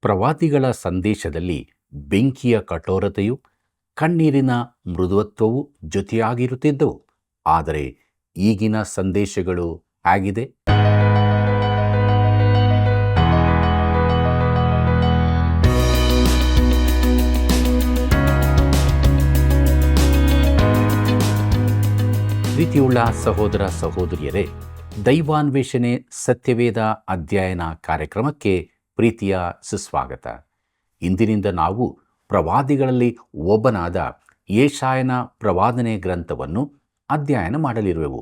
ಪ್ರವಾದಿಗಳ ಸಂದೇಶದಲ್ಲಿ ಬೆಂಕಿಯ ಕಠೋರತೆಯು ಕಣ್ಣೀರಿನ ಮೃದುತ್ವವು ಜೊತೆಯಾಗಿರುತ್ತಿದ್ದವು. ಆದರೆ ಈಗಿನ ಸಂದೇಶಗಳು ಹೇಗಿದೆ? ಪ್ರೀತಿಯುಳ್ಳ ಸಹೋದರ ಸಹೋದರಿಯರೇ, ದೈವಾನ್ವೇಷಣೆ ಸತ್ಯವೇದ ಅಧ್ಯಯನ ಕಾರ್ಯಕ್ರಮಕ್ಕೆ ಪ್ರೀತಿಯ ಸುಸ್ವಾಗತ. ಇಂದಿನಿಂದ ನಾವು ಪ್ರವಾದಿಗಳಲ್ಲಿ ಒಬ್ಬನಾದ ಯೆಶಾಯನ ಪ್ರವಾದನೆ ಗ್ರಂಥವನ್ನು ಅಧ್ಯಯನ ಮಾಡಲಿರುವೆವು.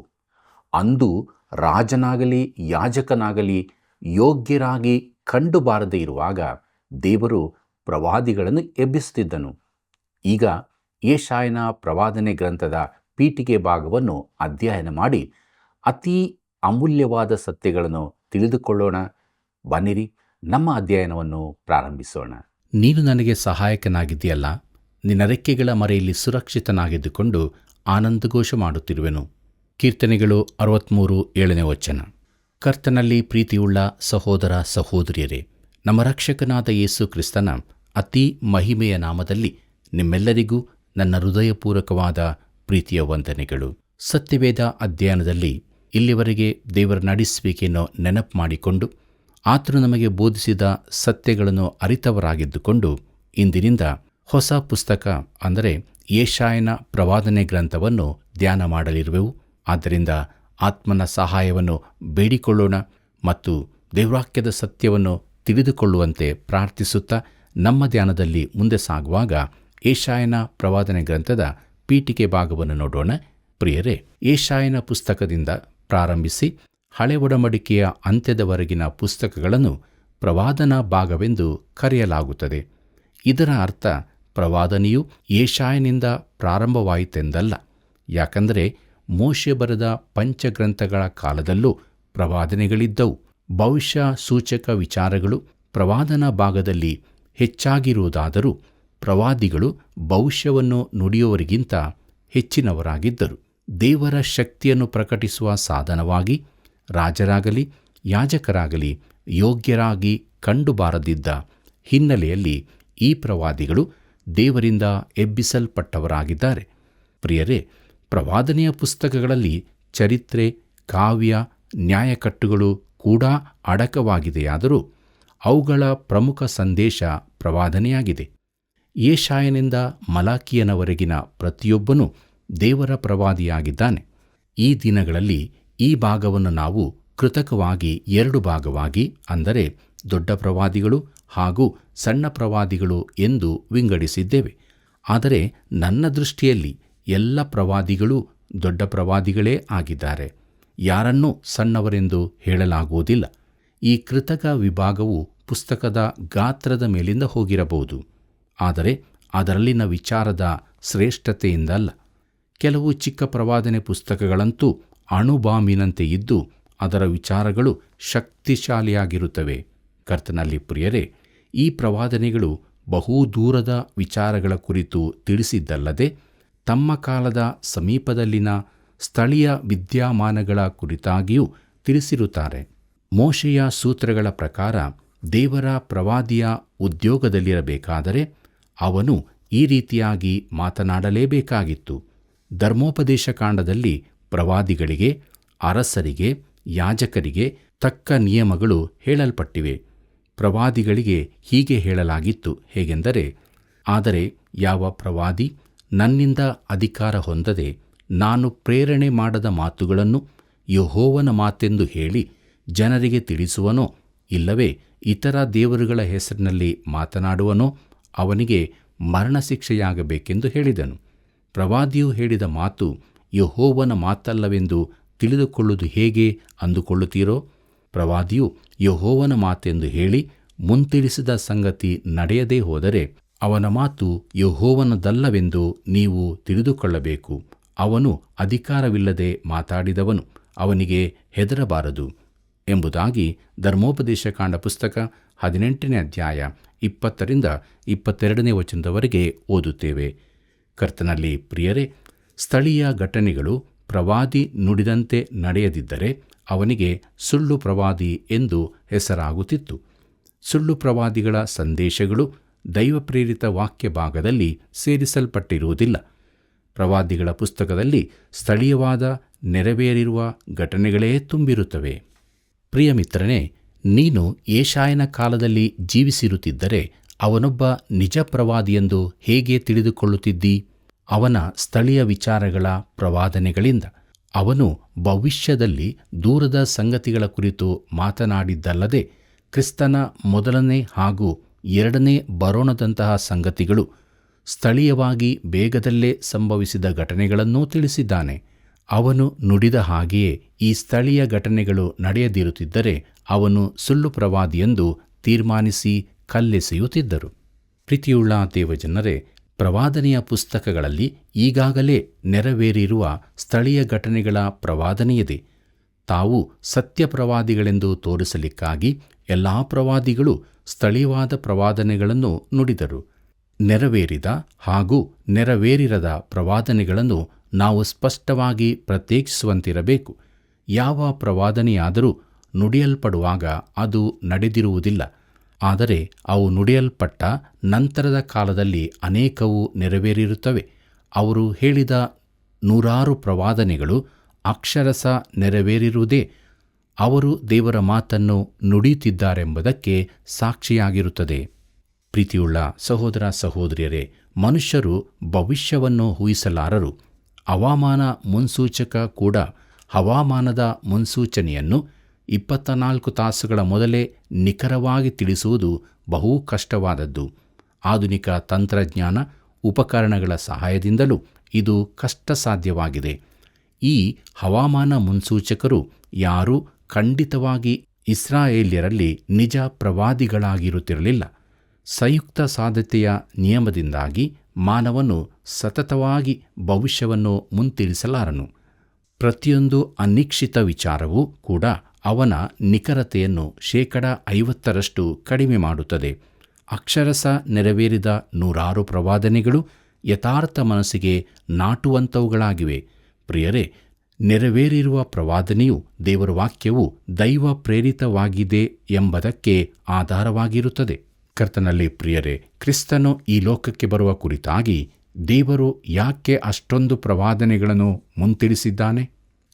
ಅಂದು ರಾಜನಾಗಲಿ ಯಾಜಕನಾಗಲಿ ಯೋಗ್ಯರಾಗಿ ಕಂಡುಬಾರದೇ ಇರುವಾಗ ದೇವರು ಪ್ರವಾದಿಗಳನ್ನು ಎಬ್ಬಿಸುತ್ತಿದ್ದನು. ಈಗ ಯೆಶಾಯನ ಪ್ರವಾದನೆ ಗ್ರಂಥದ ಪೀಠಿಕೆ ಭಾಗವನ್ನು ಅಧ್ಯಯನ ಮಾಡಿ ಅತೀ ಅಮೂಲ್ಯವಾದ ಸತ್ಯಗಳನ್ನು ತಿಳಿದುಕೊಳ್ಳೋಣ. ಬನ್ನಿರಿ, ನಮ್ಮ ಅಧ್ಯಯನವನ್ನು ಪ್ರಾರಂಭಿಸೋಣ. ನೀನು ನನಗೆ ಸಹಾಯಕನಾಗಿದ್ದೀಯಲ್ಲ, ನಿನ್ನ ರೆಕ್ಕೆಗಳ ಮರೆಯಲ್ಲಿ ಸುರಕ್ಷಿತನಾಗಿದ್ದುಕೊಂಡು ಆನಂದಘೋಷ ಮಾಡುತ್ತಿರುವೆನು. ಕೀರ್ತನೆಗಳು 63:7. ಕರ್ತನಲ್ಲಿ ಪ್ರೀತಿಯುಳ್ಳ ಸಹೋದರ ಸಹೋದರಿಯರೇ, ನಮ್ಮ ರಕ್ಷಕನಾದ ಯೇಸು ಕ್ರಿಸ್ತನ ಅತಿ ಮಹಿಮೆಯ ನಾಮದಲ್ಲಿ ನಿಮ್ಮೆಲ್ಲರಿಗೂ ನನ್ನ ಹೃದಯಪೂರ್ವಕವಾದ ಪ್ರೀತಿಯ ವಂದನೆಗಳು. ಸತ್ಯವೇದ ಅಧ್ಯಯನದಲ್ಲಿ ಇಲ್ಲಿವರೆಗೆ ದೇವರ ನಡೆಸುವಿಕೆಯನ್ನು ನೆನಪು ಮಾಡಿಕೊಂಡು ಆತನು ನಮಗೆ ಬೋಧಿಸಿದ ಸತ್ಯಗಳನ್ನು ಅರಿತವರಾಗಿದ್ದುಕೊಂಡು ಇಂದಿನಿಂದ ಹೊಸ ಪುಸ್ತಕ ಅಂದರೆ ಯೆಶಾಯನ ಪ್ರವಾದನೆ ಗ್ರಂಥವನ್ನು ಧ್ಯಾನ ಮಾಡಲಿರುವೆವು. ಆದ್ದರಿಂದ ಆತ್ಮನ ಸಹಾಯವನ್ನು ಬೇಡಿಕೊಳ್ಳೋಣ ಮತ್ತು ದೇವವಾಕ್ಯದ ಸತ್ಯವನ್ನು ತಿಳಿದುಕೊಳ್ಳುವಂತೆ ಪ್ರಾರ್ಥಿಸುತ್ತಾ ನಮ್ಮ ಧ್ಯಾನದಲ್ಲಿ ಮುಂದೆ ಸಾಗುವಾಗ ಯೆಶಾಯನ ಪ್ರವಾದನೆ ಗ್ರಂಥದ ಪೀಠಿಕೆ ಭಾಗವನ್ನು ನೋಡೋಣ. ಪ್ರಿಯರೇ, ಯೆಶಾಯನ ಪುಸ್ತಕದಿಂದ ಪ್ರಾರಂಭಿಸಿ ಹಳೆ ಒಡಂಬಡಿಕೆಯ ಅಂತ್ಯದವರೆಗಿನ ಪುಸ್ತಕಗಳನ್ನು ಪ್ರವಾದನಾ ಭಾಗವೆಂದು ಕರೆಯಲಾಗುತ್ತದೆ. ಇದರ ಅರ್ಥ ಪ್ರವಾದನೆಯು ಯೆಶಾಯನಿಂದ ಪ್ರಾರಂಭವಾಯಿತೆಂದಲ್ಲ. ಯಾಕಂದರೆ ಮೋಶೆ ಬರೆದ ಪಂಚಗ್ರಂಥಗಳ ಕಾಲದಲ್ಲೂ ಪ್ರವಾದನೆಗಳಿದ್ದವು. ಭವಿಷ್ಯ ಸೂಚಕ ವಿಚಾರಗಳು ಪ್ರವಾದನಾ ಭಾಗದಲ್ಲಿ ಹೆಚ್ಚಾಗಿರುವುದಾದರೂ ಪ್ರವಾದಿಗಳು ಭವಿಷ್ಯವನ್ನು ನುಡಿಯುವವರಿಗಿಂತ ಹೆಚ್ಚಿನವರಾಗಿದ್ದರು. ದೇವರ ಶಕ್ತಿಯನ್ನು ಪ್ರಕಟಿಸುವ ಸಾಧನವಾಗಿ ರಾಜರಾಗಲಿ ಯಾಜಕರಾಗಲಿ ಯೋಗ್ಯರಾಗಿ ಕಂಡುಬಾರದಿದ್ದ ಹಿನ್ನೆಲೆಯಲ್ಲಿ ಈ ಪ್ರವಾದಿಗಳು ದೇವರಿಂದ ಎಬ್ಬಿಸಲ್ಪಟ್ಟವರಾಗಿದ್ದಾರೆ. ಪ್ರಿಯರೇ, ಪ್ರವಾದನೆಯ ಪುಸ್ತಕಗಳಲ್ಲಿ ಚರಿತ್ರೆ, ಕಾವ್ಯ, ನ್ಯಾಯಕಟ್ಟುಗಳು ಕೂಡ ಅಡಕವಾಗಿದೆಯಾದರೂ ಅವುಗಳ ಪ್ರಮುಖ ಸಂದೇಶ ಪ್ರವಾದನೆಯಾಗಿದೆ. ಯೆಶಾಯನಿಂದ ಮಲಾಕಿಯನವರೆಗಿನ ಪ್ರತಿಯೊಬ್ಬನೂ ದೇವರ ಪ್ರವಾದಿಯಾಗಿದ್ದಾನೆ. ಈ ದಿನಗಳಲ್ಲಿ ಈ ಭಾಗವನ್ನು ನಾವು ಕೃತಕವಾಗಿ 2 ಭಾಗವಾಗಿ, ಅಂದರೆ ದೊಡ್ಡ ಪ್ರವಾದಿಗಳು ಹಾಗೂ ಸಣ್ಣ ಪ್ರವಾದಿಗಳು ಎಂದು ವಿಂಗಡಿಸಿದ್ದೇವೆ. ಆದರೆ ನನ್ನ ದೃಷ್ಟಿಯಲ್ಲಿ ಎಲ್ಲ ಪ್ರವಾದಿಗಳೂ ದೊಡ್ಡ ಪ್ರವಾದಿಗಳೇ ಆಗಿದ್ದಾರೆ. ಯಾರನ್ನೂ ಸಣ್ಣವರೆಂದು ಹೇಳಲಾಗುವುದಿಲ್ಲ. ಈ ಕೃತಕ ವಿಭಾಗವು ಪುಸ್ತಕದ ಗಾತ್ರದ ಮೇಲಿಂದ ಹೋಗಿರಬಹುದು, ಆದರೆ ಅದರಲ್ಲಿನ ವಿಚಾರದ ಶ್ರೇಷ್ಠತೆಯಿಂದಲ್ಲ. ಕೆಲವು ಚಿಕ್ಕ ಪ್ರವಾದನೆ ಪುಸ್ತಕಗಳಂತೂ ಅಣುಬಾಂಬಿನಂತೆ ಇದ್ದು ಅದರ ವಿಚಾರಗಳು ಶಕ್ತಿಶಾಲಿಯಾಗಿರುತ್ತವೆ. ಕರ್ತನಲ್ಲಿ ಪ್ರಿಯರೇ, ಈ ಪ್ರವಾದನೆಗಳು ಬಹು ದೂರದ ವಿಚಾರಗಳ ಕುರಿತು ತಿಳಿಸಿದ್ದಲ್ಲದೆ ತಮ್ಮ ಕಾಲದ ಸಮೀಪದಲ್ಲಿನ ಸ್ಥಳೀಯ ವಿದ್ಯಮಾನಗಳ ಕುರಿತಾಗಿಯೂ ತಿಳಿಸಿರುತ್ತಾರೆ. ಮೋಶೆಯ ಸೂತ್ರಗಳ ಪ್ರಕಾರ ದೇವರ ಪ್ರವಾದಿಯ ಉದ್ಯೋಗದಲ್ಲಿರಬೇಕಾದರೆ ಅವನು ಈ ರೀತಿಯಾಗಿ ಮಾತನಾಡಲೇಬೇಕಾಗಿತ್ತು. ಧರ್ಮೋಪದೇಶ ಕಾಂಡದಲ್ಲಿ ಪ್ರವಾದಿಗಳಿಗೆ, ಅರಸರಿಗೆ, ಯಾಜಕರಿಗೆ ತಕ್ಕ ನಿಯಮಗಳು ಹೇಳಲ್ಪಟ್ಟಿವೆ. ಪ್ರವಾದಿಗಳಿಗೆ ಹೀಗೆ ಹೇಳಲಾಗಿತ್ತು. ಹೇಗೆಂದರೆ, ಆದರೆ ಯಾವ ಪ್ರವಾದಿ ನನ್ನಿಂದ ಅಧಿಕಾರ ಹೊಂದದೆ ನಾನು ಪ್ರೇರಣೆ ಮಾಡದ ಮಾತುಗಳನ್ನು ಯೆಹೋವನ ಮಾತೆಂದು ಹೇಳಿ ಜನರಿಗೆ ತಿಳಿಸುವನೋ, ಇಲ್ಲವೇ ಇತರ ದೇವರುಗಳ ಹೆಸರಿನಲ್ಲಿ ಮಾತನಾಡುವನೋ ಅವನಿಗೆ ಮರಣಶಿಕ್ಷೆಯಾಗಬೇಕೆಂದು ಹೇಳಿದನು. ಪ್ರವಾದಿಯು ಹೇಳಿದ ಮಾತು ಯೆಹೋವನ ಮಾತಲ್ಲವೆಂದು ತಿಳಿದುಕೊಳ್ಳುವುದು ಹೇಗೆ ಅಂದುಕೊಳ್ಳುತ್ತೀರೋ? ಪ್ರವಾದಿಯು ಯೆಹೋವನ ಮಾತೆಂದು ಹೇಳಿ ಮುಂತಿಳಿಸಿದ ಸಂಗತಿ ನಡೆಯದೇ ಹೋದರೆ ಅವನ ಮಾತು ಯೆಹೋವನದಲ್ಲವೆಂದು ನೀವು ತಿಳಿದುಕೊಳ್ಳಬೇಕು. ಅವನು ಅಧಿಕಾರವಿಲ್ಲದೆ ಮಾತಾಡಿದವನು, ಅವನಿಗೆ ಹೆದರಬಾರದು ಎಂಬುದಾಗಿ ಧರ್ಮೋಪದೇಶ ಕಾಂಡ ಪುಸ್ತಕ 18ನೇ ಅಧ್ಯಾಯ 20-22 ಓದುತ್ತೇವೆ. ಕರ್ತನಲ್ಲಿ ಪ್ರಿಯರೇ, ಸ್ಥಳೀಯ ಘಟನೆಗಳು ಪ್ರವಾದಿ ನುಡಿದಂತೆ ನಡೆಯದಿದ್ದರೆ ಅವನಿಗೆ ಸುಳ್ಳು ಪ್ರವಾದಿ ಎಂದು ಹೆಸರಾಗುತ್ತಿತ್ತು. ಸುಳ್ಳು ಪ್ರವಾದಿಗಳ ಸಂದೇಶಗಳು ದೈವಪ್ರೇರಿತ ವಾಕ್ಯ ಭಾಗದಲ್ಲಿ ಸೇರಿಸಲ್ಪಟ್ಟಿರುವುದಿಲ್ಲ. ಪ್ರವಾದಿಗಳ ಪುಸ್ತಕದಲ್ಲಿ ಸ್ಥಳೀಯವಾದ ನೆರವೇರಿರುವ ಘಟನೆಗಳೇ ತುಂಬಿರುತ್ತವೆ. ಪ್ರಿಯ ಮಿತ್ರನೇ, ನೀನು ಯೆಶಾಯನ ಕಾಲದಲ್ಲಿ ಜೀವಿಸಿರುತ್ತಿದ್ದರೆ ಅವನೊಬ್ಬ ನಿಜ ಪ್ರವಾದಿಯೆಂದು ಹೇಗೆ ತಿಳಿದುಕೊಳ್ಳುತ್ತಿದ್ದಿ? ಅವನ ಸ್ಥಳೀಯ ವಿಚಾರಗಳ ಪ್ರವಾದನೆಗಳಿಂದ. ಅವನು ಭವಿಷ್ಯದಲ್ಲಿ ದೂರದ ಸಂಗತಿಗಳ ಕುರಿತು ಮಾತನಾಡಿದ್ದಲ್ಲದೆ ಕ್ರಿಸ್ತನ ಮೊದಲನೇ ಹಾಗೂ ಎರಡನೇ ಬರೋಣದಂತಹ ಸಂಗತಿಗಳು, ಸ್ಥಳೀಯವಾಗಿ ಬೇಗದಲ್ಲೇ ಸಂಭವಿಸಿದ ಘಟನೆಗಳನ್ನೂ ತಿಳಿಸಿದ್ದಾನೆ. ಅವನು ನುಡಿದ ಹಾಗೆಯೇ ಈ ಸ್ಥಳೀಯ ಘಟನೆಗಳು ನಡೆಯದಿರುತ್ತಿದ್ದರೆ ಅವನು ಸುಳ್ಳು ಪ್ರವಾದಿಯೆಂದು ತೀರ್ಮಾನಿಸಿ ಕಲ್ಲೆಸೆಯುತ್ತಿದ್ದರು. ಪ್ರೀತಿಯುಳ್ಳ ದೇವಜನರೇ, ಪ್ರವಾದನೆಯ ಪುಸ್ತಕಗಳಲ್ಲಿ ಈಗಾಗಲೇ ನೆರವೇರಿರುವ ಸ್ಥಳೀಯ ಘಟನೆಗಳ ಪ್ರವಾದನೆಯಿದೆ. ತಾವು ಸತ್ಯ ಪ್ರವಾದಿಗಳೆಂದು ತೋರಿಸಲಿಕ್ಕಾಗಿ ಎಲ್ಲ ಪ್ರವಾದಿಗಳು ಸ್ಥಳೀಯವಾದ ಪ್ರವಾದನೆಗಳನ್ನು ನುಡಿದರು. ನೆರವೇರಿದ ಹಾಗೂ ನೆರವೇರಿರದ ಪ್ರವಾದನೆಗಳನ್ನು ನಾವು ಸ್ಪಷ್ಟವಾಗಿ ಪ್ರತ್ಯೇಕಿಸುವಂತಿರಬೇಕು. ಯಾವ ಪ್ರವಾದನೆಯಾದರೂ ನುಡಿಯಲ್ಪಡುವಾಗ ಅದು ನಡೆದಿರುವುದಿಲ್ಲ. ಆದರೆ ಅವು ನುಡಿಯಲ್ಪಟ್ಟ ನಂತರದ ಕಾಲದಲ್ಲಿ ಅನೇಕವು ನೆರವೇರಿರುತ್ತವೆ. ಅವರು ಹೇಳಿದ ನೂರಾರು ಪ್ರವಾದನೆಗಳು ಅಕ್ಷರಶಃ ನೆರವೇರಿರುವುದೇ ಅವರು ದೇವರ ಮಾತನ್ನು ನುಡಿಯುತ್ತಿದ್ದಾರೆಂಬುದಕ್ಕೆ ಸಾಕ್ಷಿಯಾಗಿರುತ್ತದೆ. ಪ್ರೀತಿಯುಳ್ಳ ಸಹೋದರ ಸಹೋದರಿಯರೇ, ಮನುಷ್ಯರು ಭವಿಷ್ಯವನ್ನು ಊಹಿಸಲಾರರು. ಹವಾಮಾನ ಮುನ್ಸೂಚಕ ಕೂಡ ಹವಾಮಾನದ ಮುನ್ಸೂಚನೆಯನ್ನು 24 ತಾಸುಗಳ ಮೊದಲೇ ನಿಖರವಾಗಿ ತಿಳಿಸುವುದು ಬಹು ಕಷ್ಟವಾದದ್ದು. ಆಧುನಿಕ ತಂತ್ರಜ್ಞಾನ ಉಪಕರಣಗಳ ಸಹಾಯದಿಂದಲೂ ಇದು ಕಷ್ಟಸಾಧ್ಯವಾಗಿದೆ. ಈ ಹವಾಮಾನ ಮುನ್ಸೂಚಕರು ಯಾರೂ ಖಂಡಿತವಾಗಿ ಇಸ್ರಾಯೇಲ್ಯರಲ್ಲಿ ನಿಜ ಪ್ರವಾದಿಗಳಾಗಿರುತ್ತಿರಲಿಲ್ಲ. ಸಂಯುಕ್ತ ಸಾಧ್ಯತೆಯ ನಿಯಮದಿಂದಾಗಿ ಮಾನವನು ಸತತವಾಗಿ ಭವಿಷ್ಯವನ್ನು ಮುಂತಿಳಿಸಲಾರನು. ಪ್ರತಿಯೊಂದು ಅನಿರೀಕ್ಷಿತ ವಿಚಾರವೂ ಕೂಡ ಅವನ ನಿಖರತೆಯನ್ನು 50% ಕಡಿಮೆ ಮಾಡುತ್ತದೆ. ಅಕ್ಷರಶಃ ನೆರವೇರಿದ ನೂರಾರು ಪ್ರವಾದನೆಗಳು ಯಥಾರ್ಥ ಮನಸ್ಸಿಗೆ ನಾಟುವಂಥವುಗಳಾಗಿವೆ. ಪ್ರಿಯರೇ, ನೆರವೇರಿರುವ ಪ್ರವಾದನೆಯು ದೇವರ ವಾಕ್ಯವು ದೈವ ಪ್ರೇರಿತವಾಗಿದೆ ಎಂಬುದಕ್ಕೆ ಆಧಾರವಾಗಿರುತ್ತದೆ. ಕರ್ತನಲ್ಲಿ ಪ್ರಿಯರೇ, ಕ್ರಿಸ್ತನು ಈ ಲೋಕಕ್ಕೆ ಬರುವ ಕುರಿತಾಗಿ ದೇವರು ಯಾಕೆ ಅಷ್ಟೊಂದು ಪ್ರವಾದನೆಗಳನ್ನು ಮುಂತಿಳಿಸಿದ್ದಾನೆ?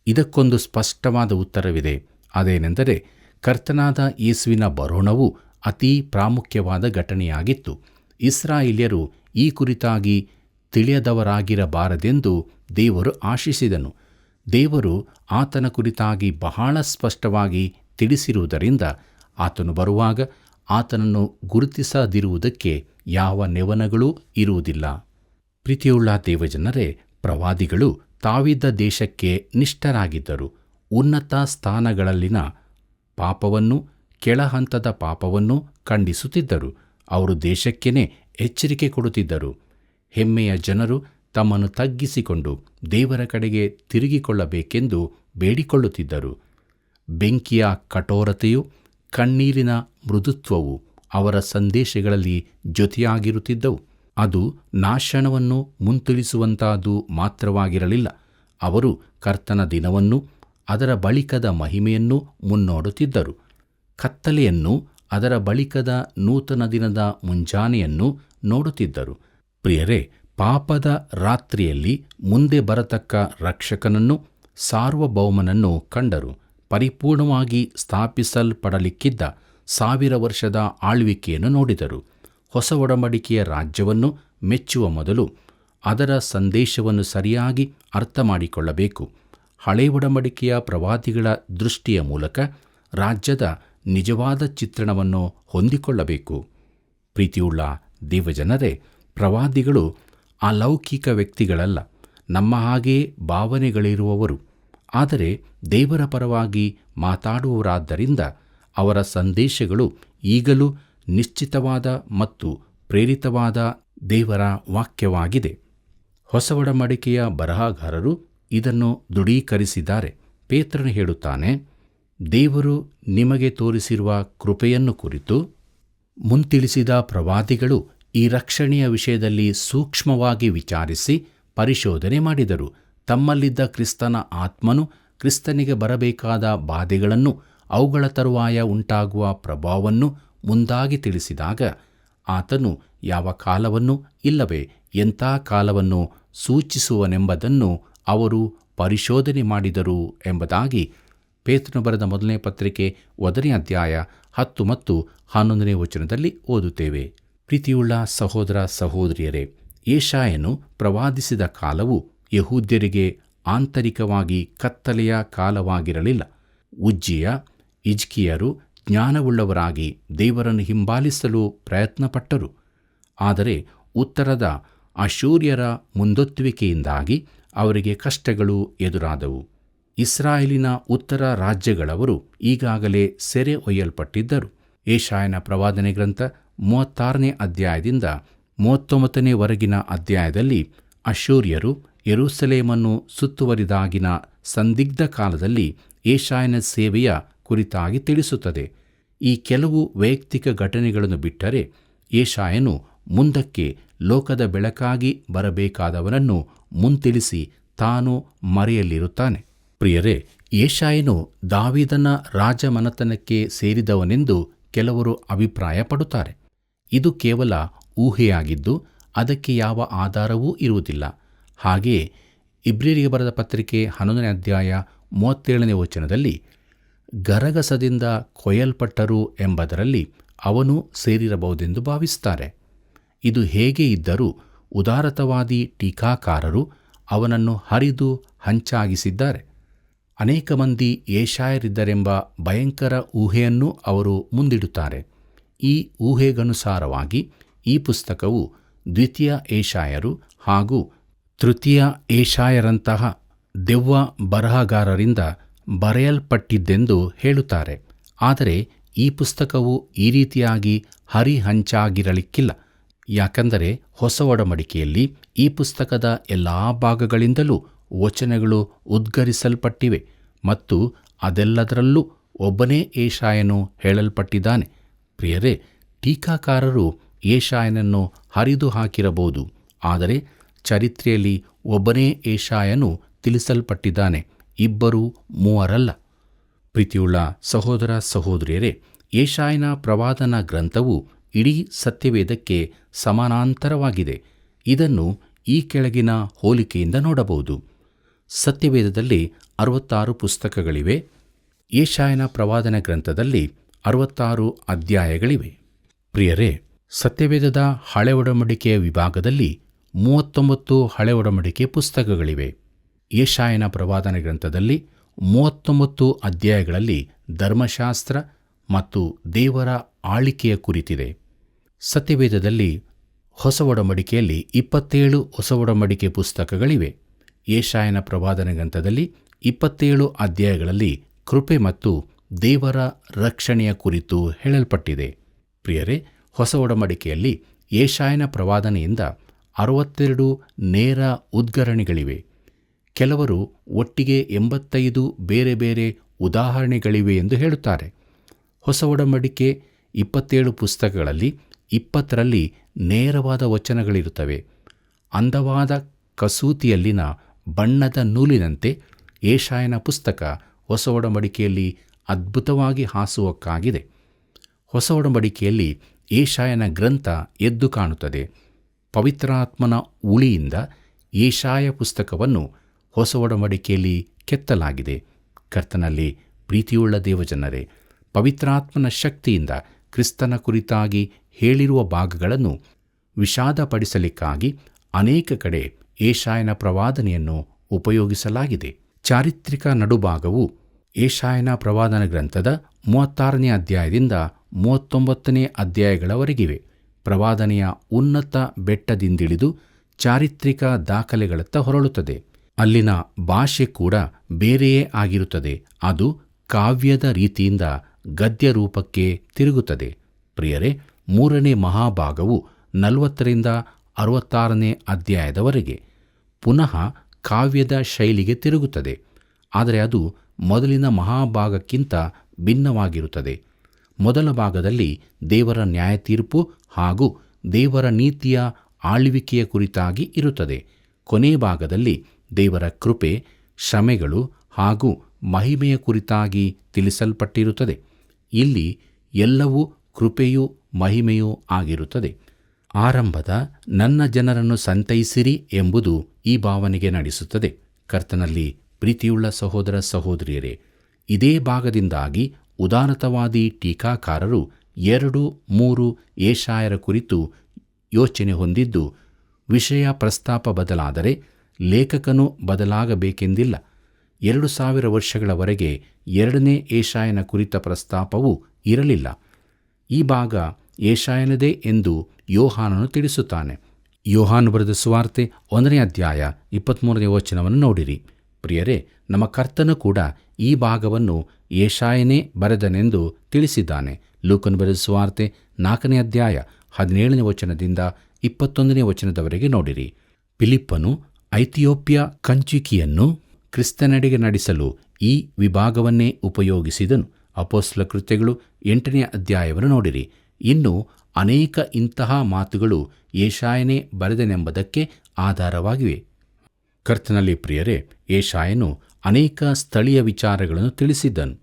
ಇದಕ್ಕೊಂದು ಸ್ಪಷ್ಟವಾದ ಉತ್ತರವಿದೆ. ಅದೇನೆಂದರೆ, ಕರ್ತನಾದ ಯೇಸುವಿನ ಬರೋಣವು ಅತೀ ಪ್ರಾಮುಖ್ಯವಾದ ಘಟನೆಯಾಗಿತ್ತು. ಇಸ್ರಾಯೇಲ್ಯರು ಈ ಕುರಿತಾಗಿ ತಿಳಿಯದವರಾಗಿರಬಾರದೆಂದು ದೇವರು ಆಶಿಸಿದನು. ದೇವರು ಆತನ ಕುರಿತಾಗಿ ಬಹಳ ಸ್ಪಷ್ಟವಾಗಿ ತಿಳಿಸಿರುವುದರಿಂದ ಆತನು ಬರುವಾಗ ಆತನನ್ನು ಗುರುತಿಸದಿರುವುದಕ್ಕೆ ಯಾವ ನೆವನಗಳೂ ಇರುವುದಿಲ್ಲ. ಪ್ರೀತಿಯುಳ್ಳ ದೇವಜನರೇ, ಪ್ರವಾದಿಗಳು ತಾವಿದ್ದ ದೇಶಕ್ಕೆ ನಿಷ್ಠರಾಗಿದ್ದರು. ಉನ್ನತ ಸ್ಥಾನಗಳಲ್ಲಿನ ಪಾಪವನ್ನು, ಕೆಳಹಂತದ ಪಾಪವನ್ನು ಖಂಡಿಸುತ್ತಿದ್ದರು. ಅವರು ದೇಶಕ್ಕೇನೆ ಎಚ್ಚರಿಕೆ ಕೊಡುತ್ತಿದ್ದರು. ಹೆಮ್ಮೆಯ ಜನರು ತಮ್ಮನ್ನು ತಗ್ಗಿಸಿಕೊಂಡು ದೇವರ ಕಡೆಗೆ ತಿರುಗಿಕೊಳ್ಳಬೇಕೆಂದು ಬೇಡಿಕೊಳ್ಳುತ್ತಿದ್ದರು. ಬೆಂಕಿಯ ಕಠೋರತೆಯು, ಕಣ್ಣೀರಿನ ಮೃದುತ್ವವು ಅವರ ಸಂದೇಶಗಳಲ್ಲಿ ಜೊತೆಯಾಗಿರುತ್ತಿದ್ದವು. ಅದು ನಾಶನವನ್ನು ಮುಂತಿಳಿಸುವಂತಹದ್ದು ಮಾತ್ರವಾಗಿರಲಿಲ್ಲ. ಅವರು ಕರ್ತನ ದಿನವನ್ನು, ಅದರ ಬಳಿಕದ ಮಹಿಮೆಯನ್ನು ಮುನ್ನೋಡುತ್ತಿದ್ದರು. ಕತ್ತಲೆಯನ್ನು, ಅದರ ಬಳಿಕದ ನೂತನ ದಿನದ ಮುಂಜಾನೆಯನ್ನು ನೋಡುತ್ತಿದ್ದರು. ಪ್ರಿಯರೇ, ಪಾಪದ ರಾತ್ರಿಯಲ್ಲಿ ಮುಂದೆ ಬರತಕ್ಕ ರಕ್ಷಕನನ್ನು, ಸಾರ್ವಭೌಮನನ್ನು ಕಂಡರು. ಪರಿಪೂರ್ಣವಾಗಿ ಸ್ಥಾಪಿಸಲ್ಪಡಲಿಕ್ಕಿದ್ದ 1000 ವರ್ಷದ ಆಳ್ವಿಕೆಯನ್ನು ನೋಡಿದರು. ಹೊಸ ಒಡಂಬಡಿಕೆಯ ರಾಜ್ಯವನ್ನು ಮೆಚ್ಚುವ ಮೊದಲು ಅದರ ಸಂದೇಶವನ್ನು ಸರಿಯಾಗಿ ಅರ್ಥ ಮಾಡಿಕೊಳ್ಳಬೇಕು. ಹಳೆ ಒಡಂಬಡಿಕೆಯ ಪ್ರವಾದಿಗಳ ದೃಷ್ಟಿಯ ಮೂಲಕ ರಾಜ್ಯದ ನಿಜವಾದ ಚಿತ್ರಣವನ್ನು ಹೊಂದಿಕೊಳ್ಳಬೇಕು. ಪ್ರೀತಿಯುಳ್ಳ ದೇವಜನರೇ, ಪ್ರವಾದಿಗಳು ಅಲೌಕಿಕ ವ್ಯಕ್ತಿಗಳಲ್ಲ, ನಮ್ಮ ಹಾಗೆಯೇ ಭಾವನೆಗಳಿರುವವರು. ಆದರೆ ದೇವರ ಪರವಾಗಿ ಮಾತಾಡುವವರಾದ್ದರಿಂದ ಅವರ ಸಂದೇಶಗಳು ಈಗಲೂ ನಿಶ್ಚಿತವಾದ ಮತ್ತು ಪ್ರೇರಿತವಾದ ದೇವರ ವಾಕ್ಯವಾಗಿದೆ. ಹೊಸ ಒಡಂಬಡಿಕೆಯ ಬರಹಗಾರರು ಇದನ್ನು ದೃಢೀಕರಿಸಿದ್ದಾರೆ. ಪೇತ್ರನು ಹೇಳುತ್ತಾನೆ, ದೇವರು ನಿಮಗೆ ತೋರಿಸಿರುವ ಕೃಪೆಯನ್ನು ಕುರಿತು ಮುಂತಿಳಿಸಿದ ಪ್ರವಾದಿಗಳು ಈ ರಕ್ಷಣೆಯ ವಿಷಯದಲ್ಲಿ ಸೂಕ್ಷ್ಮವಾಗಿ ವಿಚಾರಿಸಿ ಪರಿಶೋಧನೆ ಮಾಡಿದರು. ತಮ್ಮಲ್ಲಿದ್ದ ಕ್ರಿಸ್ತನ ಆತ್ಮನು ಕ್ರಿಸ್ತನಿಗೆ ಬರಬೇಕಾದ ಬಾಧೆಗಳನ್ನು, ಅವುಗಳ ತರುವಾಯ ಉಂಟಾಗುವ ಪ್ರಭಾವವನ್ನು ಮುಂದಾಗಿ ತಿಳಿಸಿದಾಗ ಆತನು ಯಾವ ಕಾಲವನ್ನು ಇಲ್ಲವೇ ಎಂಥ ಕಾಲವನ್ನು ಸೂಚಿಸುವನೆಂಬುದನ್ನು ಅವರು ಪರಿಶೋಧನೆ ಮಾಡಿದರು ಎಂಬುದಾಗಿ ಪೇತ್ರನು ಬರೆದ ಮೊದಲನೇ ಪತ್ರಿಕೆ 1ನೇ ಅಧ್ಯಾಯ 10 ಮತ್ತು 11ನೇ ವಚನದಲ್ಲಿ ಓದುತ್ತೇವೆ. ಪ್ರೀತಿಯುಳ್ಳ ಸಹೋದರ ಸಹೋದರಿಯರೇ, ಯೆಶಾಯನು ಪ್ರವಾದಿಸಿದ ಕಾಲವು ಯಹೂದ್ಯರಿಗೆ ಆಂತರಿಕವಾಗಿ ಕತ್ತಲೆಯ ಕಾಲವಾಗಿರಲಿಲ್ಲ. ಉಜ್ಜಿಯ, ಹಿಜ್ಕೀಯರು ಜ್ಞಾನವುಳ್ಳವರಾಗಿ ದೇವರನ್ನು ಹಿಂಬಾಲಿಸಲು ಪ್ರಯತ್ನಪಟ್ಟರು. ಆದರೆ ಉತ್ತರದ ಅಶೂರ್ಯರ ಮುಂದೊತ್ತುವಿಕೆಯಿಂದಾಗಿ ಅವರಿಗೆ ಕಷ್ಟಗಳು ಎದುರಾದವು. ಇಸ್ರಾಯೇಲಿನ ಉತ್ತರ ರಾಜ್ಯಗಳವರು ಈಗಾಗಲೇ ಸೆರೆ ಒಯ್ಯಲ್ಪಟ್ಟಿದ್ದರು. ಯೆಶಾಯನ ಪ್ರವಾದನೆ ಗ್ರಂಥ 36ನೇ ಅಧ್ಯಾಯದಿಂದ 39ನೇ ವರೆಗಿನ ಅಧ್ಯಾಯದಲ್ಲಿ ಅಶೂರ್ಯರು ಯೆರೂಸಲೇಮನ್ನು ಸುತ್ತುವರಿದಾಗಿನ ಸಂದಿಗ್ಧ ಕಾಲದಲ್ಲಿ ಯೆಶಾಯನ ಸೇವೆಯ ಕುರಿತಾಗಿ ತಿಳಿಸುತ್ತದೆ. ಈ ಕೆಲವು ವೈಯಕ್ತಿಕ ಘಟನೆಗಳನ್ನು ಬಿಟ್ಟರೆ ಯೆಶಾಯನು ಮುಂದಕ್ಕೆ ಲೋಕದ ಬೆಳಕಾಗಿ ಬರಬೇಕಾದವನನ್ನು ಮುಂತಿಳಿಸಿ ತಾನು ಮರೆಯಲ್ಲಿರುತ್ತಾನೆ. ಪ್ರಿಯರೇ, ಯೆಶಾಯನು ದಾವೀದನ ರಾಜಮನೆತನಕ್ಕೆ ಸೇರಿದವನೆಂದು ಕೆಲವರು ಅಭಿಪ್ರಾಯ ಪಡುತ್ತಾರೆ. ಇದು ಕೇವಲ ಊಹೆಯಾಗಿದ್ದು ಅದಕ್ಕೆ ಯಾವ ಆಧಾರವೂ ಇರುವುದಿಲ್ಲ. ಹಾಗೆಯೇ ಇಬ್ರಿಯರಿಗೆ ಬರೆದ ಪತ್ರಿಕೆ 11ನೇ ಅಧ್ಯಾಯ 37ನೇ ವಚನದಲ್ಲಿ ಗರಗಸದಿಂದ ಕೊಯ್ಯಲ್ಪಟ್ಟರು ಎಂಬುದರಲ್ಲಿ ಅವನು ಸೇರಿರಬಹುದೆಂದು ಭಾವಿಸುತ್ತಾರೆ. ಇದು ಹೇಗೆ ಇದ್ದರೂ ಉದಾರತವಾದಿ ಟೀಕಾಕಾರರು ಅವನನ್ನು ಹರಿದು ಹಂಚಾಗಿಸಿದ್ದಾರೆ. ಅನೇಕ ಮಂದಿ ಯೆಶಾಯರಿದ್ದರೆಂಬ ಭಯಂಕರ ಊಹೆಯನ್ನು ಅವರು ಮುಂದಿಡುತ್ತಾರೆ. ಈ ಊಹೆಗನುಸಾರವಾಗಿ ಈ ಪುಸ್ತಕವು ದ್ವಿತೀಯ ಯೆಶಾಯರು ಹಾಗೂ ತೃತೀಯ ಯೆಶಾಯರಂತಹ ದೆವ್ವ ಬರಹಗಾರರಿಂದ ಬರೆಯಲ್ಪಟ್ಟಿದ್ದೆಂದು ಹೇಳುತ್ತಾರೆ. ಆದರೆ ಈ ಪುಸ್ತಕವು ಈ ರೀತಿಯಾಗಿ ಹರಿಹಂಚಾಗಿರಲಿಕ್ಕಿಲ್ಲ. ಯಾಕೆಂದರೆ ಹೊಸ ಒಡಂಬಡಿಕೆಯಲ್ಲಿ ಈ ಪುಸ್ತಕದ ಎಲ್ಲ ಭಾಗಗಳಿಂದಲೂ ವಚನಗಳು ಉದ್ಗರಿಸಲ್ಪಟ್ಟಿವೆ ಮತ್ತು ಅದೆಲ್ಲದರಲ್ಲೂ ಒಬ್ಬನೇ ಯೆಶಾಯನು ಹೇಳಲ್ಪಟ್ಟಿದ್ದಾನೆ. ಪ್ರಿಯರೇ, ಟೀಕಾಕಾರರು ಯೆಶಾಯನನ್ನು ಹರಿದು ಹಾಕಿರಬಹುದು, ಆದರೆ ಚರಿತ್ರೆಯಲ್ಲಿ ಒಬ್ಬನೇ ಯೆಶಾಯನು ತಿಳಿಸಲ್ಪಟ್ಟಿದ್ದಾನೆ, ಇಬ್ಬರು ಮೂವರಲ್ಲ. ಪ್ರೀತಿಯುಳ್ಳ ಸಹೋದರ ಸಹೋದರಿಯರೇ, ಯೆಶಾಯನ ಪ್ರವಾದನ ಗ್ರಂಥವು ಇಡೀ ಸತ್ಯವೇದಕ್ಕೆ ಸಮಾನಾಂತರವಾಗಿದೆ. ಇದನ್ನು ಈ ಕೆಳಗಿನ ಹೋಲಿಕೆಯಿಂದ ನೋಡಬಹುದು. ಸತ್ಯವೇದದಲ್ಲಿ 66 ಪುಸ್ತಕಗಳಿವೆ. ಯೆಶಾಯನ ಪ್ರವಾದನ ಗ್ರಂಥದಲ್ಲಿ 66 ಅಧ್ಯಾಯಗಳಿವೆ. ಪ್ರಿಯರೇ, ಸತ್ಯವೇದದ ಹಳೆ ಒಡಂಬಡಿಕೆಯ ವಿಭಾಗದಲ್ಲಿ 39 ಹಳೆ ಒಡಂಬಡಿಕೆ ಪುಸ್ತಕಗಳಿವೆ. ಯೆಶಾಯನ ಪ್ರವಾದನ ಗ್ರಂಥದಲ್ಲಿ 39 ಅಧ್ಯಾಯಗಳಲ್ಲಿ ಧರ್ಮಶಾಸ್ತ್ರ ಮತ್ತು ದೇವರ ಆಳಿಕೆಯ ಕುರಿತಿದೆ. ಸತ್ಯವೇದದಲ್ಲಿ ಹೊಸ ಒಡಂಬಡಿಕೆಯಲ್ಲಿ 27 ಹೊಸ ಒಡಂಬಡಿಕೆ ಪುಸ್ತಕಗಳಿವೆ. ಯೆಶಾಯನ ಪ್ರವಾದನ ಗ್ರಂಥದಲ್ಲಿ 27 ಅಧ್ಯಾಯಗಳಲ್ಲಿ ಕೃಪೆ ಮತ್ತು ದೇವರ ರಕ್ಷಣೆಯ ಕುರಿತು ಹೇಳಲ್ಪಟ್ಟಿದೆ. ಪ್ರಿಯರೇ, ಹೊಸ ಒಡಂಬಡಿಕೆಯಲ್ಲಿ ಯೆಶಾಯನ ಪ್ರವಾದನೆಯಿಂದ 62 ನೇರ ಉದ್ಗರಣೆಗಳಿವೆ. ಕೆಲವರು ಒಟ್ಟಿಗೆ 85 ಬೇರೆ ಬೇರೆ ಉದಾಹರಣೆಗಳಿವೆ ಎಂದು ಹೇಳುತ್ತಾರೆ. ಹೊಸ ಒಡಂಬಡಿಕೆ 27 ಪುಸ್ತಕಗಳಲ್ಲಿ 20ರಲ್ಲಿ ನೇರವಾದ ವಚನಗಳಿರುತ್ತವೆ. ಅಂದವಾದ ಕಸೂತಿಯಲ್ಲಿನ ಬಣ್ಣದ ನೂಲಿನಂತೆ ಯೆಶಾಯನ ಪುಸ್ತಕ ಹೊಸ ಒಡಂಬಡಿಕೆಯಲ್ಲಿ ಅದ್ಭುತವಾಗಿ ಹಾಸುವಕ್ಕಾಗಿದೆ. ಹೊಸ ಒಡಂಬಡಿಕೆಯಲ್ಲಿ ಯೆಶಾಯನ ಗ್ರಂಥ ಎದ್ದು ಕಾಣುತ್ತದೆ. ಪವಿತ್ರಾತ್ಮನ ಉಳಿಯಿಂದ ಯೆಶಾಯ ಪುಸ್ತಕವನ್ನು ಹೊಸ ಒಡಂಬಡಿಕೆಯಲ್ಲಿ ಕೆತ್ತಲಾಗಿದೆ. ಕರ್ತನಲ್ಲಿ ಪ್ರೀತಿಯುಳ್ಳ ದೇವಜನರೇ, ಪವಿತ್ರಾತ್ಮನ ಶಕ್ತಿಯಿಂದ ಕ್ರಿಸ್ತನ ಕುರಿತಾಗಿ ಹೇಳಿರುವ ಭಾಗಗಳನ್ನು ವಿಷಾದಪಡಿಸಲಿಕ್ಕಾಗಿ ಅನೇಕ ಕಡೆ ಯೆಶಾಯನ ಪ್ರವಾದನೆಯನ್ನು ಉಪಯೋಗಿಸಲಾಗಿದೆ. ಚಾರಿತ್ರಿಕ ನಡುಭಾಗವು ಯೆಶಾಯನ ಪ್ರವಾದನ ಗ್ರಂಥದ 36ನೇ ಅಧ್ಯಾಯದಿಂದ 39ನೇ ಅಧ್ಯಾಯಗಳವರೆಗಿವೆ. ಪ್ರವಾದನೆಯ ಉನ್ನತ ಬೆಟ್ಟದಿಂದಿಳಿದು ಚಾರಿತ್ರಿಕ ದಾಖಲೆಗಳತ್ತ ಹೊರಳುತ್ತದೆ. ಅಲ್ಲಿನ ಭಾಷೆ ಕೂಡ ಬೇರೆಯೇ ಆಗಿರುತ್ತದೆ. ಅದು ಕಾವ್ಯದ ರೀತಿಯಿಂದ ಗದ್ಯ ರೂಪಕ್ಕೆ ತಿರುಗುತ್ತದೆ. ಪ್ರಿಯರೇ, 3ನೇ ಮಹಾಭಾಗವು 40ರಿಂದ 66ನೇ ಅಧ್ಯಾಯದವರೆಗೆ ಪುನಃ ಕಾವ್ಯದ ಶೈಲಿಗೆ ತಿರುಗುತ್ತದೆ. ಆದರೆ ಅದು ಮೊದಲಿನ ಮಹಾಭಾಗಕ್ಕಿಂತ ಭಿನ್ನವಾಗಿರುತ್ತದೆ. ಮೊದಲ ಭಾಗದಲ್ಲಿ ದೇವರ ನ್ಯಾಯತೀರ್ಪು ಹಾಗೂ ದೇವರ ನೀತಿಯ ಆಳ್ವಿಕೆಯ ಕುರಿತಾಗಿ ಇರುತ್ತದೆ. ಕೊನೆ ಭಾಗದಲ್ಲಿ ದೇವರ ಕೃಪೆ, ಶ್ರಮೆಗಳು ಹಾಗೂ ಮಹಿಮೆಯ ಕುರಿತಾಗಿ ತಿಳಿಸಲ್ಪಟ್ಟಿರುತ್ತದೆ. ಇಲ್ಲಿ ಎಲ್ಲವೂ ಕೃಪೆಯೂ ಮಹಿಮೆಯೂ ಆಗಿರುತ್ತದೆ. ಆರಂಭದ ನನ್ನ ಜನರನ್ನು ಸಂತೈಸಿರಿ ಎಂಬುದು ಈ ಭಾವನೆಗೆ ನಡೆಸುತ್ತದೆ. ಕರ್ತನಲ್ಲಿ ಪ್ರೀತಿಯುಳ್ಳ ಸಹೋದರ ಸಹೋದರಿಯರೇ, ಇದೇ ಭಾಗದಿಂದಾಗಿ ಉದಾರತವಾದಿ ಟೀಕಾಕಾರರು 2-3 ಯೆಶಾಯರ ಕುರಿತು ಯೋಚನೆ ಹೊಂದಿದ್ದು, ವಿಷಯ ಪ್ರಸ್ತಾಪ ಬದಲಾದರೆ ಲೇಖಕನು ಬದಲಾಗಬೇಕೆಂದಿಲ್ಲ. 2000 ವರ್ಷಗಳವರೆಗೆ 2ನೇ ಯೆಶಾಯನ ಕುರಿತ ಪ್ರಸ್ತಾಪವೂ ಇರಲಿಲ್ಲ. ಈ ಭಾಗ ಯೆಶಾಯನದೇ ಎಂದು ಯೋಹಾನನು ತಿಳಿಸುತ್ತಾನೆ. ಯೋಹಾನ ಬರೆದ ಸುವಾರ್ತೆ 1ನೇ ಅಧ್ಯಾಯ 23ನೇ ವಚನವನ್ನು ನೋಡಿರಿ. ಪ್ರಿಯರೇ, ನಮ್ಮ ಕರ್ತನು ಕೂಡ ಈ ಭಾಗವನ್ನು ಯೆಶಾಯನೇ ಬರೆದನೆಂದು ತಿಳಿಸಿದ್ದಾನೆ. ಲೂಕನು ಬರೆದ ಸುವಾರ್ತೆ 4ನೇ ಅಧ್ಯಾಯ 17ನೇ ವಚನದಿಂದ 21ನೇ ವಚನದವರೆಗೆ ನೋಡಿರಿ. ಫಿಲಿಪ್ಪನು ಐಥಿಯೋಪ್ಯ ಕಂಚುಕಿಯನ್ನು ಕ್ರಿಸ್ತನೆಡೆಗೆ ನಡೆಸಲು ಈ ವಿಭಾಗವನ್ನೇ ಉಪಯೋಗಿಸಿದನು. ಅಪೊಸ್ತಲ ಕೃತ್ಯಗಳು 8ನೇ ಅಧ್ಯಾಯವನ್ನು ನೋಡಿರಿ. ಇನ್ನು ಅನೇಕ ಇಂತಹ ಮಾತುಗಳು ಯೆಶಾಯನೇ ಬರೆದನೆಂಬುದಕ್ಕೆ ಆಧಾರವಾಗಿವೆ. ಕರ್ತನಲ್ಲಿ ಪ್ರಿಯರೇ, ಯೆಶಾಯನು ಅನೇಕ ಸ್ಥಳೀಯ ವಿಚಾರಗಳನ್ನು ತಿಳಿಸಿದ್ದನು.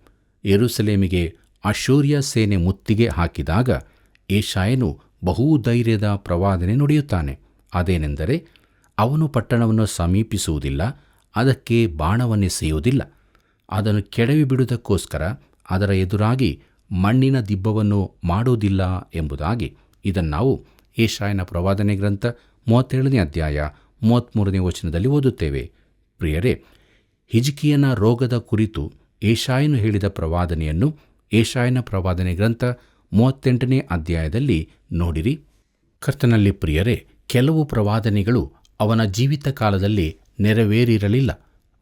ಯೆರೂಸಲೇಮಿಗೆ ಅಶ್ಶೂರ್ಯ ಸೇನೆ ಮುತ್ತಿಗೆ ಹಾಕಿದಾಗ ಯೆಶಾಯನು ಬಹುಧೈರ್ಯದ ಪ್ರವಾದನೆ ನುಡಿಯುತ್ತಾನೆ. ಅದೇನೆಂದರೆ, ಅವನು ಪಟ್ಟಣವನ್ನು ಸಮೀಪಿಸುವುದಿಲ್ಲ, ಅದಕ್ಕೆ ಬಾಣವನ್ನೆಸೆಯುವುದಿಲ್ಲ, ಅದನ್ನು ಕೆಡವಿಬಿಡುವುದಕ್ಕೋಸ್ಕರ ಅದರ ಎದುರಾಗಿ ಮಣ್ಣಿನ ದಿಬ್ಬವನ್ನು ಮಾಡುವುದಿಲ್ಲ ಎಂಬುದಾಗಿ. ಇದನ್ನು ನಾವು ಯೆಶಾಯನ ಪ್ರವಾದನೆ ಗ್ರಂಥ 37ನೇ ಅಧ್ಯಾಯ 33ನೇ ವಚನದಲ್ಲಿ ಓದುತ್ತೇವೆ. ಪ್ರಿಯರೇ, ಹಿಜ್ಕೀಯನ ರೋಗದ ಕುರಿತು ಯೆಶಾಯನು ಹೇಳಿದ ಪ್ರವಾದನೆಯನ್ನು ಯೆಶಾಯನ ಪ್ರವಾದನೆ ಗ್ರಂಥ 38ನೇ ಅಧ್ಯಾಯದಲ್ಲಿ ನೋಡಿರಿ. ಕರ್ತನಲ್ಲಿ ಪ್ರಿಯರೇ, ಕೆಲವು ಪ್ರವಾದನೆಗಳು ಅವನ ಜೀವಿತ ಕಾಲದಲ್ಲಿ ನೆರವೇರಿರಲಿಲ್ಲ,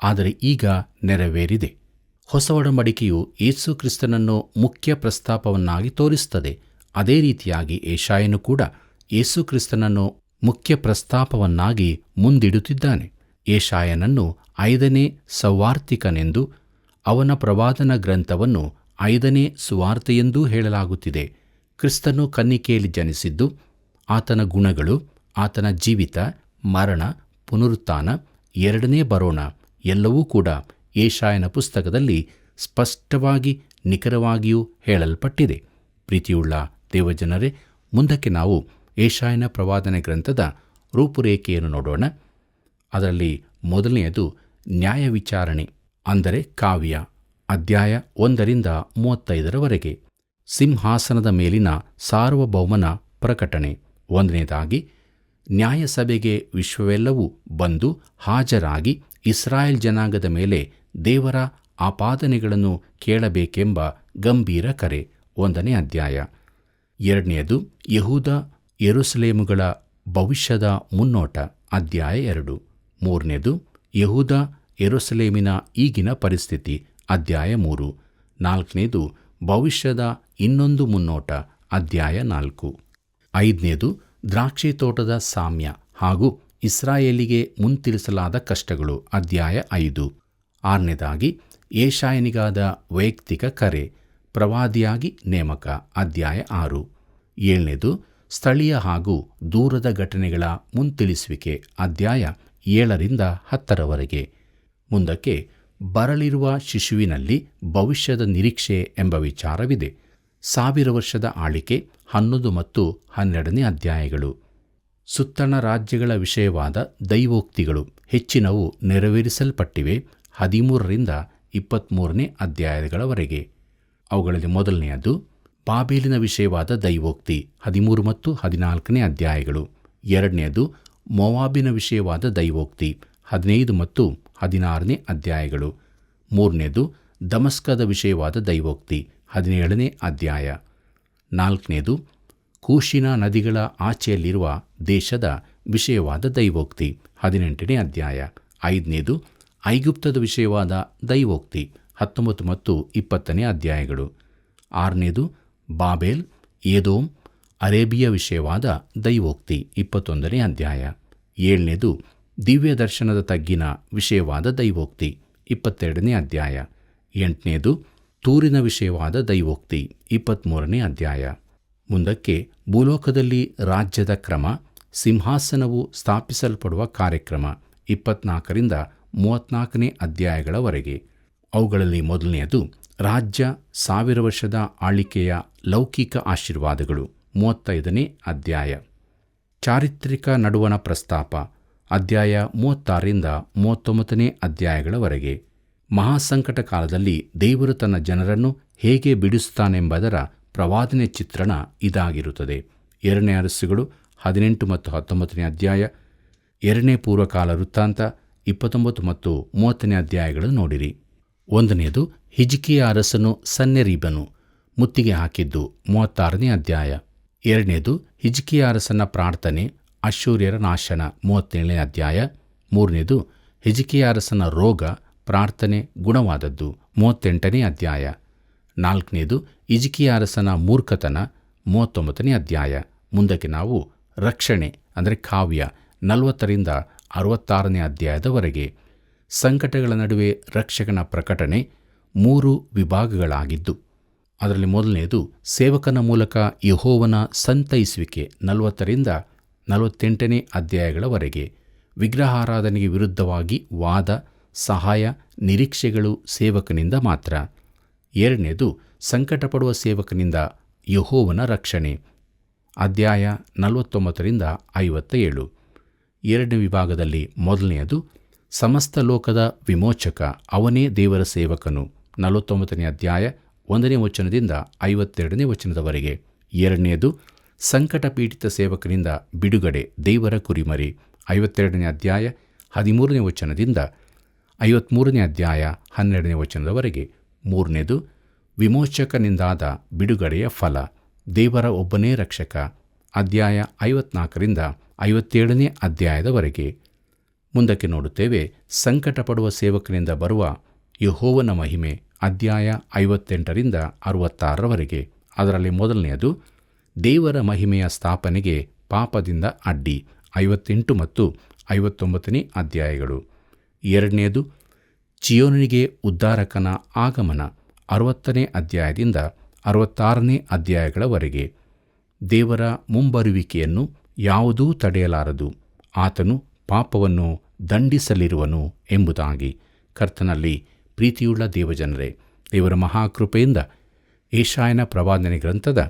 ಆದರೆ ಈಗ ನೆರವೇರಿದೆ. ಹೊಸ ಒಡಂಬಡಿಕೆಯು ಯೇಸು ಕ್ರಿಸ್ತನನ್ನು ಮುಖ್ಯ ಪ್ರಸ್ತಾಪವನ್ನಾಗಿ ತೋರಿಸುತ್ತದೆ. ಅದೇ ರೀತಿಯಾಗಿ ಯೆಶಾಯನು ಕೂಡ ಯೇಸು ಕ್ರಿಸ್ತನನ್ನು ಮುಖ್ಯ ಪ್ರಸ್ತಾಪವನ್ನಾಗಿ ಮುಂದಿಡುತ್ತಿದ್ದಾನೆ. ಯೆಶಾಯನನ್ನು 5ನೇ ಸವಾರ್ತಿಕನೆಂದು, ಅವನ ಪ್ರವಾದನ ಗ್ರಂಥವನ್ನು 5ನೇ ಸುವಾರ್ತೆಯೆಂದೂ ಹೇಳಲಾಗುತ್ತಿದೆ. ಕ್ರಿಸ್ತನು ಕನ್ನಿಕೆಯಲ್ಲಿ ಜನಿಸಿದ್ದು, ಆತನ ಗುಣಗಳು, ಆತನ ಜೀವಿತ, ಮರಣ, ಪುನರುತ್ಥಾನ, 2ನೇ ಬರೋಣ ಎಲ್ಲವೂ ಕೂಡ ಯೆಶಾಯನ ಪುಸ್ತಕದಲ್ಲಿ ಸ್ಪಷ್ಟವಾಗಿ ನಿಖರವಾಗಿಯೂ ಹೇಳಲ್ಪಟ್ಟಿದೆ. ಪ್ರೀತಿಯುಳ್ಳ ದೇವಜನರೇ, ಮುಂದಕ್ಕೆ ನಾವು ಯೆಶಾಯನ ಪ್ರವಾದನೆ ಗ್ರಂಥದ ರೂಪುರೇಖೆಯನ್ನು ನೋಡೋಣ. ಅದರಲ್ಲಿ ಮೊದಲನೆಯದು ನ್ಯಾಯ ವಿಚಾರಣೆ, ಅಂದರೆ ಕಾವ್ಯ. ಅಧ್ಯಾಯ 1ರಿಂದ 35ರವರೆಗೆ. ಸಿಂಹಾಸನದ ಮೇಲಿನ ಸಾರ್ವಭೌಮನ ಪ್ರಕಟಣೆ. 1ನೇದಾಗಿ, ನ್ಯಾಯಸಭೆಗೆ ವಿಶ್ವವೆಲ್ಲವೂ ಬಂದು ಹಾಜರಾಗಿ ಇಸ್ರಾಯೇಲ್ ಜನಾಂಗದ ಮೇಲೆ ದೇವರ ಆಪಾದನೆಗಳನ್ನು ಕೇಳಬೇಕೆಂಬ ಗಂಭೀರ ಕರೆ. 1ನೇ ಅಧ್ಯಾಯ. 2ನೇದು, ಯೆಹೂದ ಯೆರೂಸಲೇಮುಗಳ ಭವಿಷ್ಯದ ಮುನ್ನೋಟ. ಅಧ್ಯಾಯ 2. 3ನೇದು, ಯೆಹೂದ ಯೆರೂಸಲೇಮಿನ ಈಗಿನ ಪರಿಸ್ಥಿತಿ. ಅಧ್ಯಾಯ 3. 4ನೇದು, ಭವಿಷ್ಯದ ಇನ್ನೊಂದು ಮುನ್ನೋಟ. ಅಧ್ಯಾಯ 4. 5ನೇದು, ದ್ರಾಕ್ಷಿ ತೋಟದ ಸಾಮ್ಯ ಹಾಗೂ ಇಸ್ರಾಯೇಲಿಗೆ ಮುಂತಿಳಿಸಲಾದ ಕಷ್ಟಗಳು. ಅಧ್ಯಾಯ 5. 6ನೇದಾಗಿ, ಯೆಶಾಯನಿಗಾದ ವೈಯಕ್ತಿಕ ಕರೆ, ಪ್ರವಾದಿಯಾಗಿ ನೇಮಕ. ಅಧ್ಯಾಯ 6. 7ನೇದು, ಸ್ಥಳೀಯ ಹಾಗೂ ದೂರದ ಘಟನೆಗಳ ಮುಂತಿಳಿಸುವಿಕೆ. ಅಧ್ಯಾಯ 7ರಿಂದ 10ರವರೆಗೆ. ಮುಂದಕ್ಕೆ ಬರಲಿರುವ ಶಿಶುವಿನಲ್ಲಿ ಭವಿಷ್ಯದ ನಿರೀಕ್ಷೆ ಎಂಬ ವಿಚಾರವಿದೆ. 1000 ವರ್ಷದ ಆಳಿಕೆ. 11 ಮತ್ತು 12ನೇ ಅಧ್ಯಾಯಗಳು. ಸುತ್ತಣ ರಾಜ್ಯಗಳ ವಿಷಯವಾದ ದೈವೋಕ್ತಿಗಳು ಹೆಚ್ಚಿನವು ನೆರವೇರಿಸಲ್ಪಟ್ಟಿವೆ. 13ರಿಂದ 23ನೇ ಅಧ್ಯಾಯಗಳವರೆಗೆ. ಅವುಗಳಲ್ಲಿ ಮೊದಲನೆಯದು ಬಾಬೇಲಿನ ವಿಷಯವಾದ ದೈವೋಕ್ತಿ. 13 ಮತ್ತು 14ನೇ ಅಧ್ಯಾಯಗಳು. 2ನೇದು ಮೋವಾಬಿನ ವಿಷಯವಾದ ದೈವೋಕ್ತಿ. 15 ಮತ್ತು 16ನೇ ಅಧ್ಯಾಯಗಳು. 3ನೇದು ದಮಸ್ಕದ ವಿಷಯವಾದ ದೈವೋಕ್ತಿ. 17ನೇ ಅಧ್ಯಾಯ. 4ನೇದು ಕೂಷಿನ ನದಿಗಳ ಆಚೆಯಲ್ಲಿರುವ ದೇಶದ ವಿಷಯವಾದ ದೈವೋಕ್ತಿ. 18ನೇ ಅಧ್ಯಾಯ. 5ನೇದು ಐಗುಪ್ತದ ವಿಷಯವಾದ ದೈವೋಕ್ತಿ. 19 ಮತ್ತು 20ನೇ ಅಧ್ಯಾಯಗಳು. 6ನೇದು ಬಾಬೇಲ್, ಏದೋಮ್, ಅರೇಬಿಯ ವಿಷಯವಾದ ದೈವೋಕ್ತಿ. 21ನೇ ಅಧ್ಯಾಯ. 7ನೇದು ದಿವ್ಯ ದರ್ಶನದ ತಗ್ಗಿನ ವಿಷಯವಾದ ದೈವೋಕ್ತಿ. 22ನೇ ಅಧ್ಯಾಯ. 8ನೇದು ತೂರಿನ ವಿಷಯವಾದ ದೈವೋಕ್ತಿ. 23ನೇ ಅಧ್ಯಾಯ. ಮುಂದಕ್ಕೆ ಭೂಲೋಕದಲ್ಲಿ ರಾಜ್ಯದ ಕ್ರಮ, ಸಿಂಹಾಸನವು ಸ್ಥಾಪಿಸಲ್ಪಡುವ ಕಾರ್ಯಕ್ರಮ. 24ರಿಂದ 34ನೇ ಅಧ್ಯಾಯಗಳವರೆಗೆ. ಅವುಗಳಲ್ಲಿ ಮೊದಲನೆಯದು ರಾಜ್ಯ 1000 ವರ್ಷದ ಆಳ್ವಿಕೆಯ ಲೌಕಿಕ ಆಶೀರ್ವಾದಗಳು 35ನೇ ಅಧ್ಯಾಯ. ಚಾರಿತ್ರಿಕ ನಡುವಣ ಪ್ರಸ್ತಾಪ ಅಧ್ಯಾಯ 36ರಿಂದ 39ನೇ ಅಧ್ಯಾಯಗಳವರೆಗೆ. ಮಹಾಸಂಕಟ ಕಾಲದಲ್ಲಿ ದೇವರು ತನ್ನ ಜನರನ್ನು ಹೇಗೆ ಬಿಡಿಸುತ್ತಾನೆಂಬುದರ ಪ್ರವಾದನೆ ಚಿತ್ರಣ ಇದಾಗಿರುತ್ತದೆ. 2ನೇ ಅರಸುಗಳು 18 ಮತ್ತು 19ನೇ ಅಧ್ಯಾಯ, 2ನೇ ಪೂರ್ವಕಾಲ ವೃತ್ತಾಂತ 29 ಮತ್ತು 30ನೇ ಅಧ್ಯಾಯಗಳನ್ನು ನೋಡಿರಿ. 1ನೇದು ಹಿಜ್ಕೀಯ ಅರಸನು ಸನ್ನೆರೀಬನು ಮುತ್ತಿಗೆ ಹಾಕಿದ್ದು 36ನೇ ಅಧ್ಯಾಯ. 2ನೇದು ಹಿಜ್ಕೀಯ ಅರಸನ ಪ್ರಾರ್ಥನೆ ಅಶ್ಶೂರ್ಯರ ನಾಶನ 37ನೇ ಅಧ್ಯಾಯ. 3ನೇದು ಹಿಜ್ಕೀಯ ಅರಸನ ರೋಗ ಪ್ರಾರ್ಥನೆ ಗುಣವಾದದ್ದು 38ನೇ ಅಧ್ಯಾಯ. 4ನೇದು ಹಿಜ್ಕೀಯ ಅರಸನ ಮೂರ್ಖತನ 39ನೇ ಅಧ್ಯಾಯ. ಮುಂದಕ್ಕೆ ನಾವು ರಕ್ಷಣೆ ಅಂದರೆ ಕಾವ್ಯ 40ರಿಂದ 66ನೇ ಅಧ್ಯಾಯದವರೆಗೆ. ಸಂಕಟಗಳ ನಡುವೆ ರಕ್ಷಕನ ಪ್ರಕಟಣೆ 3 ವಿಭಾಗಗಳಾಗಿದ್ದು, ಅದರಲ್ಲಿ ಮೊದಲನೇದು ಸೇವಕನ ಮೂಲಕ ಯೆಹೋವನ ಸಂತೈಸುವಿಕೆ 40ರಿಂದ 48ನೇ ಅಧ್ಯಾಯಗಳವರೆಗೆ. ವಿಗ್ರಹಾರಾಧನೆಗೆ ವಿರುದ್ಧವಾಗಿ ವಾದ, ಸಹಾಯ, ನಿರೀಕ್ಷೆಗಳು ಸೇವಕನಿಂದ ಮಾತ್ರ. 2ನೇದು ಸಂಕಟಪಡುವ ಸೇವಕನಿಂದ ಯೆಹೋವನ ರಕ್ಷಣೆ ಅಧ್ಯಾಯ 49ರಿಂದ 57. 2ನೇ ವಿಭಾಗದಲ್ಲಿ ಮೊದಲನೆಯದು ಸಮಸ್ತ ಲೋಕದ ವಿಮೋಚಕ, ಅವನೇ ದೇವರ ಸೇವಕನು 49ನೇ ಅಧ್ಯಾಯ 1ನೇ ವಚನದಿಂದ 52ನೇ ವಚನದವರೆಗೆ. 2ನೇದು ಸಂಕಟ ಪೀಡಿತ ಸೇವಕನಿಂದ ಬಿಡುಗಡೆ, ದೇವರ ಕುರಿಮರಿ 52ನೇ ಅಧ್ಯಾಯ 13ನೇ ವಚನದಿಂದ 53ನೇ ಅಧ್ಯಾಯ 12ನೇ ವಚನದವರೆಗೆ. 3ನೇದು ವಿಮೋಚಕನಿಂದಾದ ಬಿಡುಗಡೆಯ ಫಲ, ದೇವರ ಒಬ್ಬನೇ ರಕ್ಷಕ ಅಧ್ಯಾಯ 54ರಿಂದ 57ನೇ ಅಧ್ಯಾಯದವರೆಗೆ. ಮುಂದಕ್ಕೆ ನೋಡುತ್ತೇವೆ ಸಂಕಟಪಡುವ ಸೇವಕನಿಂದ ಬರುವ ಯೆಹೋವನ ಮಹಿಮೆ ಅಧ್ಯಾಯ 58ರಿಂದ 66ರವರೆಗೆ. ಅದರಲ್ಲಿ ಮೊದಲನೆಯದು ದೇವರ ಮಹಿಮೆಯ ಸ್ಥಾಪನೆಗೆ ಪಾಪದಿಂದ ಅಡ್ಡಿ 58 ಮತ್ತು 59ನೇ ಅಧ್ಯಾಯಗಳು. 2ನೇದು ಚಿಯೋನಿಗೆ ಉದ್ಧಾರಕನ ಆಗಮನ 60ನೇ ಅಧ್ಯಾಯದಿಂದ 66ನೇ ಅಧ್ಯಾಯಗಳವರೆಗೆ. ದೇವರ ಮುಂಬರುವಿಕೆಯನ್ನು ಯಾವುದೂ ತಡೆಯಲಾರದು, ಆತನು ಪಾಪವನ್ನು ದಂಡಿಸಲಿರುವನು ಎಂಬುದಾಗಿ. ಕರ್ತನಲ್ಲಿ ಪ್ರೀತಿಯುಳ್ಳ ದೇವಜನರೇ, ದೇವರ ಮಹಾಕೃಪೆಯಿಂದ ಯೆಶಾಯನ ಪ್ರವಾದನೆ ಗ್ರಂಥದ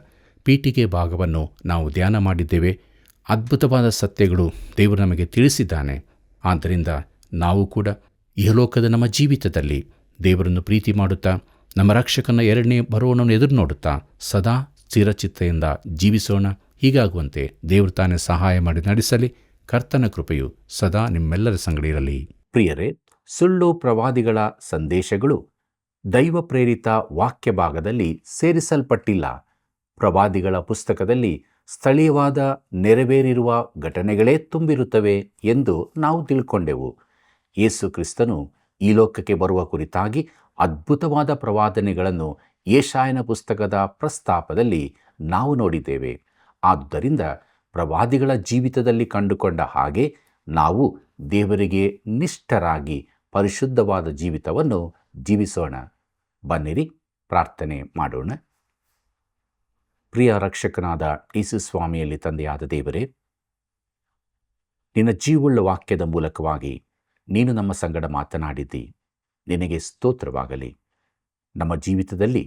ಪೀಠಿಕೆ ಭಾಗವನ್ನು ನಾವು ಧ್ಯಾನ ಮಾಡಿದ್ದೇವೆ. ಅದ್ಭುತವಾದ ಸತ್ಯಗಳು ದೇವರು ನಮಗೆ ತಿಳಿಸಿದ್ದಾನೆ. ಆದ್ದರಿಂದ ನಾವು ಕೂಡ ಇಹಲೋಕದ ನಮ್ಮ ಜೀವಿತದಲ್ಲಿ ದೇವರನ್ನು ಪ್ರೀತಿ ಮಾಡುತ್ತಾ, ನಮ್ಮ ರಕ್ಷಕನ 2ನೇ ಬರುವವನನ್ನು ಎದುರು ನೋಡುತ್ತಾ ಸದಾ ಚಿರಚಿತ್ತೆಯಿಂದ ಜೀವಿಸೋಣ. ಹೀಗಾಗುವಂತೆ ದೇವರು ತಾನೇ ಸಹಾಯ ಮಾಡಿ ನಡೆಸಲಿ. ಕರ್ತನ ಕೃಪೆಯು ಸದಾ ನಿಮ್ಮೆಲ್ಲರ ಸಂಗಡ ಇರಲಿ. ಪ್ರಿಯರೇ, ಸುಳ್ಳು ಪ್ರವಾದಿಗಳ ಸಂದೇಶಗಳು ದೈವ ಪ್ರೇರಿತ ವಾಕ್ಯ ಭಾಗದಲ್ಲಿ ಸೇರಿಸಲ್ಪಟ್ಟಿಲ್ಲ. ಪ್ರವಾದಿಗಳ ಪುಸ್ತಕದಲ್ಲಿ ಸ್ಥಳೀಯವಾದ ನೆರವೇರಿರುವ ಘಟನೆಗಳೇ ತುಂಬಿರುತ್ತವೆ ಎಂದು ನಾವು ತಿಳ್ಕೊಂಡೆವು. ಯೇಸು ಕ್ರಿಸ್ತನು ಈ ಲೋಕಕ್ಕೆ ಬರುವ ಕುರಿತಾಗಿ ಅದ್ಭುತವಾದ ಪ್ರವಾದನೆಗಳನ್ನು ಯೆಶಾಯನ ಪುಸ್ತಕದ ಪ್ರಸ್ತಾಪದಲ್ಲಿ ನಾವು ನೋಡಿದ್ದೇವೆ. ಆದ್ದರಿಂದ ಪ್ರವಾದಿಗಳ ಜೀವಿತದಲ್ಲಿ ಕಂಡುಕೊಂಡ ಹಾಗೆ ನಾವು ದೇವರಿಗೆ ನಿಷ್ಠರಾಗಿ ಪರಿಶುದ್ಧವಾದ ಜೀವಿತವನ್ನು ಜೀವಿಸೋಣ. ಬನ್ನಿರಿ ಪ್ರಾರ್ಥನೆ ಮಾಡೋಣ. ಪ್ರಿಯ ರಕ್ಷಕನಾದ ಯೇಸು ಸ್ವಾಮಿಯಲ್ಲಿ ತಂದೆಯಾದ ದೇವರೇ, ನಿನ್ನ ಜೀವುಳ್ಳ ವಾಕ್ಯದ ಮೂಲಕವಾಗಿ ನೀನು ನಮ್ಮ ಸಂಗಡ ಮಾತನಾಡಿದ್ದಿ. ನಿನಗೆ ಸ್ತೋತ್ರವಾಗಲಿ. ನಮ್ಮ ಜೀವಿತದಲ್ಲಿ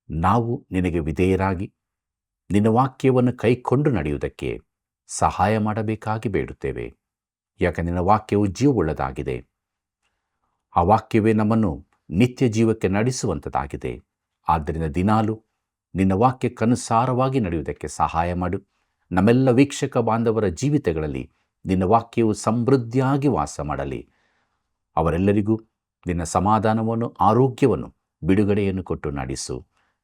ನಾವು ನಿನಗೆ ವಿಧೇಯರಾಗಿ ನಿನ್ನ ವಾಕ್ಯವನ್ನು ಕೈಕೊಂಡು ನಡೆಯುವುದಕ್ಕೆ ಸಹಾಯ ಮಾಡಬೇಕಾಗಿ ಬೇಡುತ್ತೇವೆ. ಯಾಕೆ ನಿನ್ನ ವಾಕ್ಯವು ಜೀವವುಳ್ಳದಾಗಿದೆ. ಆ ವಾಕ್ಯವೇ ನಮ್ಮನ್ನು ನಿತ್ಯ ಜೀವಕ್ಕೆ ನಡೆಸುವಂಥದ್ದಾಗಿದೆ. ಆದ್ದರಿಂದ ದಿನಾಲು ನಿನ್ನ ವಾಕ್ಯಕ್ಕನುಸಾರವಾಗಿ ನಡೆಯುವುದಕ್ಕೆ ಸಹಾಯ ಮಾಡು. ನಮ್ಮೆಲ್ಲ ವೀಕ್ಷಕ ಬಾಂಧವರ ಜೀವಿತಗಳಲ್ಲಿ ನಿನ್ನ ವಾಕ್ಯವು ಸಮೃದ್ಧಿಯಾಗಿ ವಾಸ ಮಾಡಲಿ. ಅವರೆಲ್ಲರಿಗೂ ನಿನ್ನ ಸಮಾಧಾನವನ್ನು, ಆರೋಗ್ಯವನ್ನು, ಬಿಡುಗಡೆಯನ್ನು ಕೊಟ್ಟು ನಡೆಸು.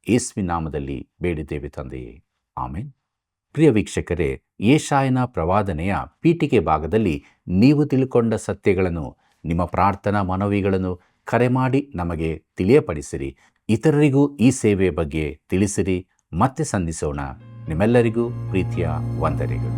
ಯೇಸುವಿನ ನಾಮದಲ್ಲಿ ಬೇಡಿದ್ದೇವೆ ತಂದೆಯೇ, ಆಮೆನ್. ಪ್ರಿಯ ವೀಕ್ಷಕರೇ, ಯೆಶಾಯನ ಪ್ರವಾದನೆಯ ಪೀಠಿಕೆ ಭಾಗದಲ್ಲಿ ನೀವು ತಿಳ್ಕೊಂಡ ಸತ್ಯಗಳನ್ನು, ನಿಮ್ಮ ಪ್ರಾರ್ಥನಾ ಮನವಿಗಳನ್ನು ಕರೆ ಮಾಡಿ ನಮಗೆ ತಿಳಿಯಪಡಿಸಿರಿ. ಇತರರಿಗೂ ಈ ಸೇವೆಯ ಬಗ್ಗೆ ತಿಳಿಸಿರಿ. ಮತ್ತೆ ಸಂಧಿಸೋಣ. ನಿಮ್ಮೆಲ್ಲರಿಗೂ ಪ್ರೀತಿಯ ವಂದನೆಗಳು.